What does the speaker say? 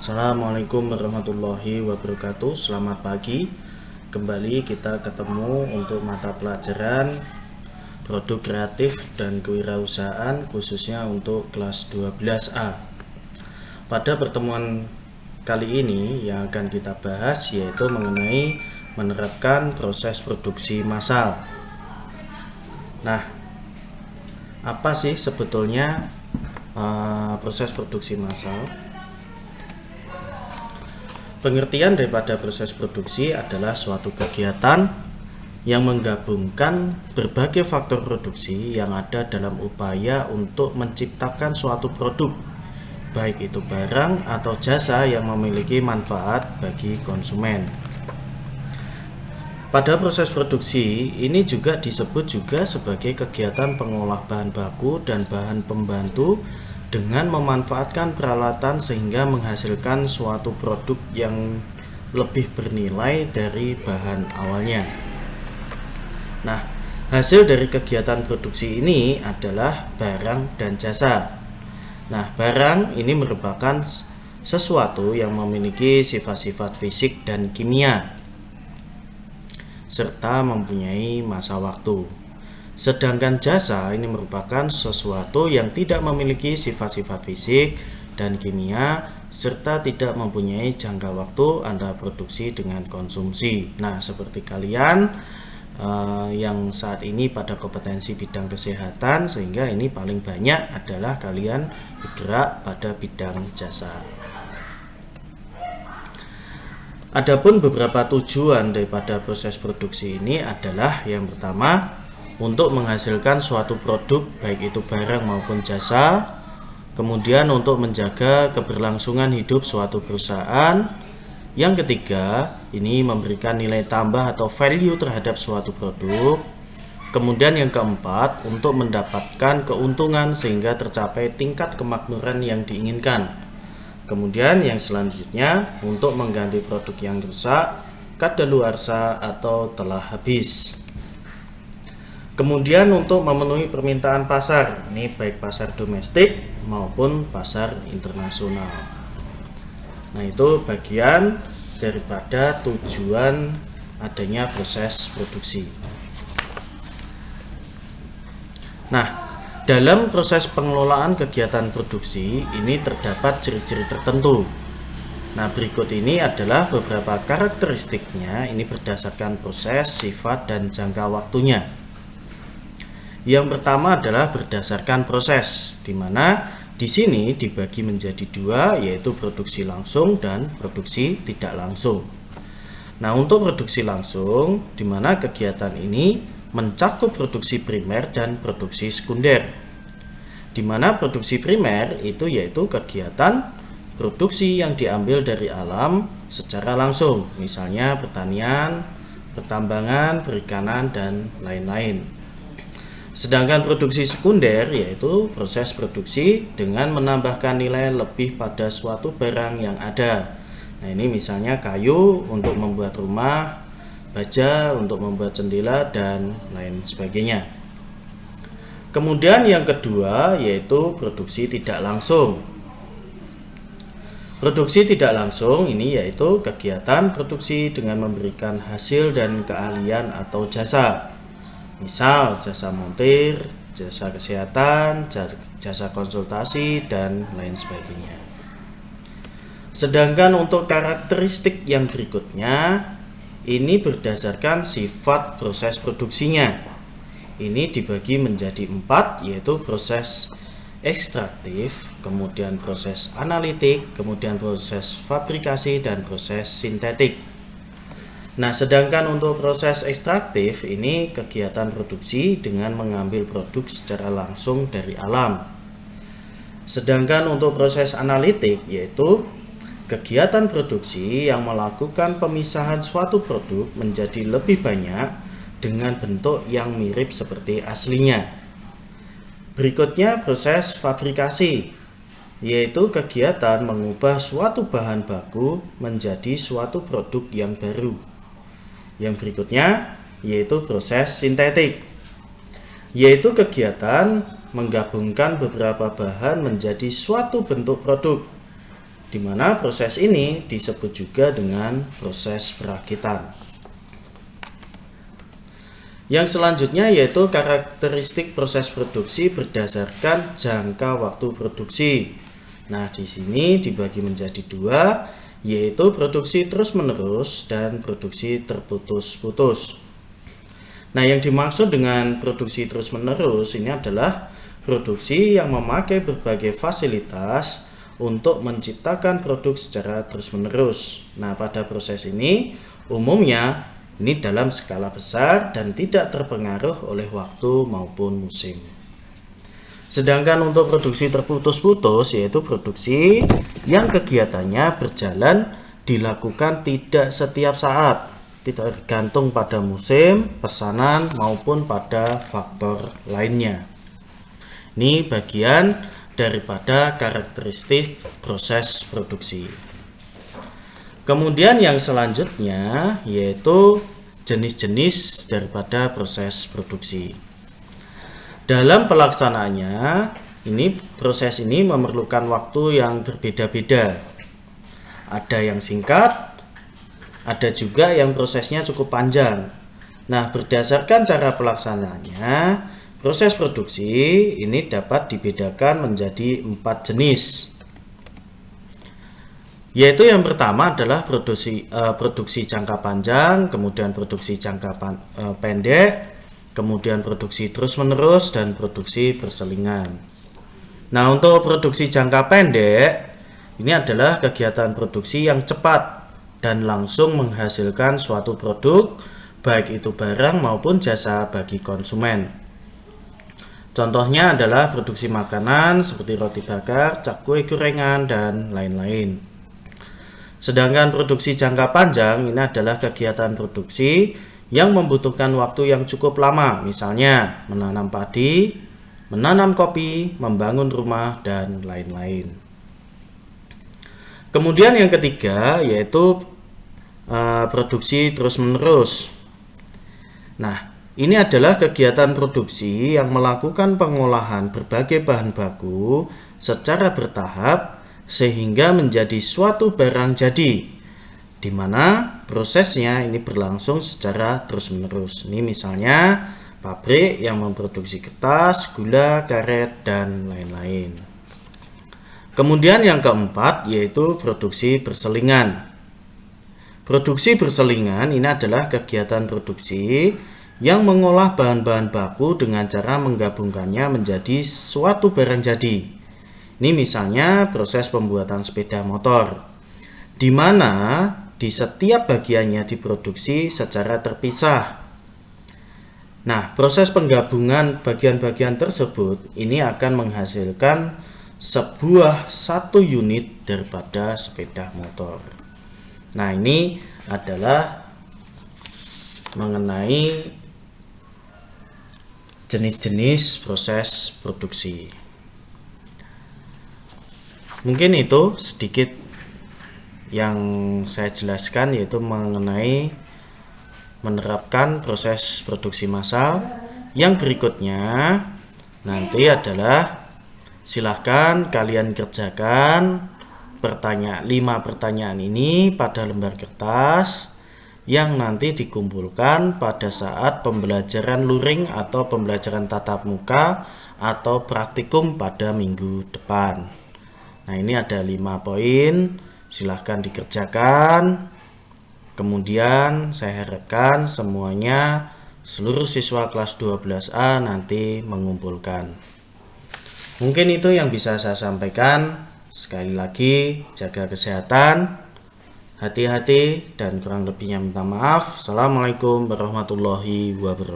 Assalamualaikum warahmatullahi wabarakatuh. Selamat pagi. Kembali kita ketemu untuk mata pelajaran produk kreatif dan kewirausahaan, khususnya untuk kelas 12A. Pada pertemuan kali ini yang akan kita bahas yaitu mengenai menerapkan proses produksi massal. Nah, apa sih sebetulnya proses produksi massal? Pengertian daripada proses produksi adalah suatu kegiatan yang menggabungkan berbagai faktor produksi yang ada dalam upaya untuk menciptakan suatu produk, baik itu barang atau jasa yang memiliki manfaat bagi konsumen. Pada proses produksi ini juga disebut juga sebagai kegiatan pengolah bahan baku dan bahan pembantu dengan memanfaatkan peralatan sehingga menghasilkan suatu produk yang lebih bernilai dari bahan awalnya. Nah, hasil dari kegiatan produksi ini adalah barang dan jasa. Nah, barang ini merupakan sesuatu yang memiliki sifat-sifat fisik dan kimia serta mempunyai masa waktu. Sedangkan jasa ini merupakan sesuatu yang tidak memiliki sifat-sifat fisik dan kimia serta tidak mempunyai jangka waktu antara produksi dengan konsumsi. Nah, seperti kalian yang saat ini pada kompetensi bidang kesehatan, sehingga ini paling banyak adalah kalian bergerak pada bidang jasa. Adapun beberapa tujuan daripada proses produksi ini adalah yang pertama, untuk menghasilkan suatu produk baik itu barang maupun jasa, kemudian untuk menjaga keberlangsungan hidup suatu perusahaan, yang ketiga ini memberikan nilai tambah atau value terhadap suatu produk, kemudian yang keempat untuk mendapatkan keuntungan sehingga tercapai tingkat kemakmuran yang diinginkan, kemudian yang selanjutnya untuk mengganti produk yang rusak, kadaluarsa atau telah habis. Kemudian untuk memenuhi permintaan pasar, ini baik pasar domestik maupun pasar internasional. Nah, itu bagian daripada tujuan adanya proses produksi. Nah, dalam proses pengelolaan kegiatan produksi ini terdapat ciri-ciri tertentu. Nah, berikut ini adalah beberapa karakteristiknya, ini berdasarkan proses, sifat, dan jangka waktunya. Yang pertama adalah berdasarkan proses, di mana di sini dibagi menjadi dua, yaitu produksi langsung dan produksi tidak langsung. Nah, untuk produksi langsung, di mana kegiatan ini mencakup produksi primer dan produksi sekunder. Di mana produksi primer itu yaitu kegiatan produksi yang diambil dari alam secara langsung, misalnya pertanian, pertambangan, perikanan, dan lain-lain. Sedangkan produksi sekunder yaitu proses produksi dengan menambahkan nilai lebih pada suatu barang yang ada. Nah, ini misalnya kayu untuk membuat rumah, baja untuk membuat jendela, dan lain sebagainya. Kemudian yang kedua yaitu produksi tidak langsung. Produksi tidak langsung ini yaitu kegiatan produksi dengan memberikan hasil dan keahlian atau jasa. Misal jasa montir, jasa kesehatan, jasa konsultasi, dan lain sebagainya. Sedangkan untuk karakteristik yang berikutnya, ini berdasarkan sifat proses produksinya. Ini dibagi menjadi 4, yaitu proses ekstraktif, kemudian proses analitik, kemudian proses fabrikasi, dan proses sintetik. Nah, sedangkan untuk proses ekstraktif ini kegiatan produksi dengan mengambil produk secara langsung dari alam. Sedangkan untuk proses analitik yaitu kegiatan produksi yang melakukan pemisahan suatu produk menjadi lebih banyak dengan bentuk yang mirip seperti aslinya. Berikutnya proses fabrikasi, yaitu kegiatan mengubah suatu bahan baku menjadi suatu produk yang baru. Yang berikutnya yaitu proses sintetik, yaitu kegiatan menggabungkan beberapa bahan menjadi suatu bentuk produk. di mana proses ini disebut juga dengan proses perakitan. Yang selanjutnya yaitu karakteristik proses produksi berdasarkan jangka waktu produksi. Nah, di sini dibagi menjadi dua, yaitu produksi terus-menerus dan produksi terputus-putus. Nah, yang dimaksud dengan produksi terus-menerus ini adalah produksi yang memakai berbagai fasilitas untuk menciptakan produk secara terus-menerus. Nah, pada proses ini umumnya ini dalam skala besar dan tidak terpengaruh oleh waktu maupun musim. Sedangkan untuk produksi terputus-putus yaitu produksi yang kegiatannya berjalan dilakukan tidak setiap saat, tidak tergantung pada musim, pesanan maupun pada faktor lainnya. Ini bagian daripada karakteristik proses produksi. Kemudian yang selanjutnya yaitu jenis-jenis daripada proses produksi. Dalam pelaksanaannya, proses ini memerlukan waktu yang berbeda-beda. Ada yang singkat, ada juga yang prosesnya cukup panjang. Nah, berdasarkan cara pelaksanaannya, proses produksi ini dapat dibedakan menjadi 4 jenis. Yaitu yang pertama adalah produksi jangka panjang, kemudian produksi jangka pendek, kemudian produksi terus-menerus, dan produksi berselingan. Nah, untuk produksi jangka pendek, ini adalah kegiatan produksi yang cepat dan langsung menghasilkan suatu produk, baik itu barang maupun jasa bagi konsumen. Contohnya adalah produksi makanan seperti roti bakar, cakwe, gorengan, dan lain-lain. Sedangkan produksi jangka panjang ini adalah kegiatan produksi yang membutuhkan waktu yang cukup lama, misalnya menanam padi, menanam kopi, membangun rumah, dan lain-lain. Kemudian yang ketiga yaitu produksi terus-menerus. Nah, ini adalah kegiatan produksi yang melakukan pengolahan berbagai bahan baku secara bertahap sehingga menjadi suatu barang jadi, di mana prosesnya ini berlangsung secara terus-menerus. Ini misalnya pabrik yang memproduksi kertas, gula, karet, dan lain-lain. Kemudian yang keempat yaitu produksi berselingan. Produksi berselingan ini adalah kegiatan produksi yang mengolah bahan-bahan baku dengan cara menggabungkannya menjadi suatu barang jadi. Ini misalnya proses pembuatan sepeda motor, di mana di setiap bagiannya diproduksi secara terpisah. Nah, proses penggabungan bagian-bagian tersebut ini akan menghasilkan satu unit daripada sepeda motor. Nah, ini adalah mengenai jenis-jenis proses produksi. Mungkin itu sedikit yang saya jelaskan, yaitu mengenai menerapkan proses produksi massal. Yang berikutnya nanti adalah silahkan kalian kerjakan 5 pertanyaan ini pada lembar kertas yang nanti dikumpulkan pada saat pembelajaran luring atau pembelajaran tatap muka atau praktikum pada minggu depan. Nah, ini ada 5 poin, silahkan dikerjakan. Kemudian saya harapkan semuanya, seluruh siswa kelas 12A nanti mengumpulkan. Mungkin itu yang bisa saya sampaikan. Sekali lagi, jaga kesehatan, hati-hati, dan kurang lebihnya minta maaf. Assalamualaikum warahmatullahi wabarakatuh.